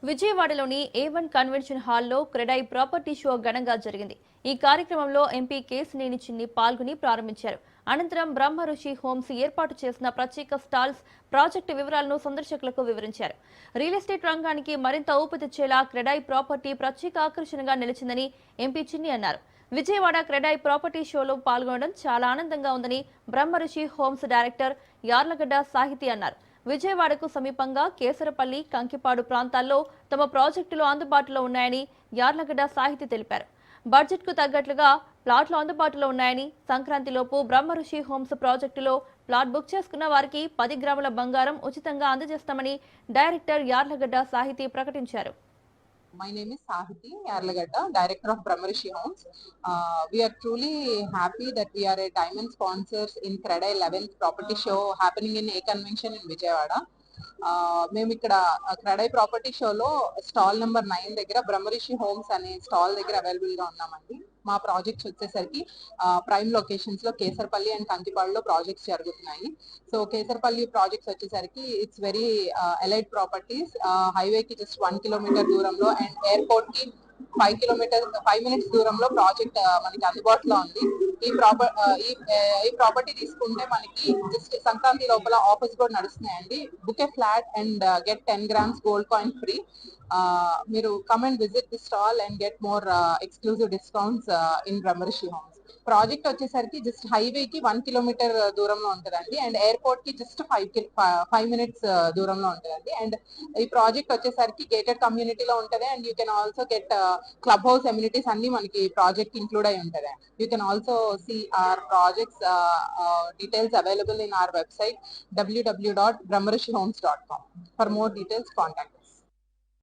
విజయవాడలోని A1 convention హాల్లో CREDAI property show ఘనంగా జరిగింది. ఈ కార్యక్రమంలో ఎంపీ కేశినేని చిన్ని పాల్గొని ప్రారంభించారు. అనంతరం బ్రహ్మ ఋషి హోమ్స్ ఏర్పాటు చేసిన ప్రత్యేక స్టాల్స్ ప్రాజెక్టు వివరాలను సందర్శకులకు వివరించారు. రియల్ ఎస్టేట్ రంగానికి మరింత ఊపు తెచ్చేలా క్రెడై ప్రాపర్టీ ప్రత్యేక ఆకర్షణగా నిలిచిందని ఎంపీ చిన్ని అన్నారు. విజయవాడ క్రెడై ప్రాపర్టీ షోలో పాల్గొనడం చాలా ఆనందంగా ఉందని బ్రహ్మ ఋషి హోమ్స్ డైరెక్టర్ యార్లగడ్డ సాహితీ అన్నారు. విజయవాడకు సమీపంగా కేసరపల్లి, కంకిపాడు ప్రాంతాల్లో తమ ప్రాజెక్టులు అందుబాటులో ఉన్నాయని యార్లగడ్డ సాహితీ తెలిపారు. బడ్జెట్కు తగ్గట్లుగా ప్లాట్లు అందుబాటులో ఉన్నాయని, సంక్రాంతిలోపు బ్రహ్మఋషి హోమ్స్ ప్రాజెక్టులో ప్లాట్ బుక్ చేసుకున్న వారికి 10 గ్రాముల బంగారం ఉచితంగా అందజేస్తామని డైరెక్టర్ యార్లగడ్డ సాహితీ ప్రకటించారు. My name is Sahiti Yarlagada, Director of Brahmarishi Homes. We are truly happy that we are a diamond sponsors in Creda 11th property show happening in A Convention in Vijayawada. మేము ఇక్కడ CREDAI property షోలో stall number 9 దగ్గర Brahmarishi homes అనే stall దగ్గర available గా ఉన్నామండి. మా projects వచ్చేసరికి ప్రైమ్ లొకేషన్స్ లో కేసర్పల్లి అండ్ కంకిపాడులో ప్రాజెక్ట్స్ జరుగుతున్నాయి. సో కేసర్పల్లి ప్రాజెక్ట్స్ వచ్చేసరికి ఇట్స్ వెరీ ఎలైట్ ప్రాపర్టీస్, హైవేకి జస్ట్ 1 కిలోమీటర్ దూరంలో అండ్ ఎయిర్పోర్ట్ కి 5 మినిట్స్ దూరంలో ప్రాజెక్ట్ మనకి అందుబాటులో ఉంది. ఈ ప్రాపర్టీ తీసుకుంటే మనకి జస్ట్ సంక్రాంతి లోపల ఆఫర్స్ కూడా నడుస్తున్నాయండి. Book a flat and get 10 grams gold coin free. మీరు come and visit the stall and get more exclusive discounts in Brahmarshi homes. Project వచ్చేసరికి జస్ట్ హైవేకి 1 కిలోమీటర్ దూరంలో ఉంటుందండి అండ్ ఎయిర్పోర్ట్ కి జస్ట్ 5 మినిట్స్ దూరంలో ఉంటుందండి. అండ్ ఈ ప్రాజెక్ట్ వచ్చేసరికి గేటెడ్ కమ్యూనిటీలో ఉంటది and you can also get club house amenities అన్ని మనకి ప్రాజెక్ట్ ఇంక్లూడ్ అయి ఉంటది. You can also see our projects details available in our website www.brahmarishhomes.com. For more details, contact us.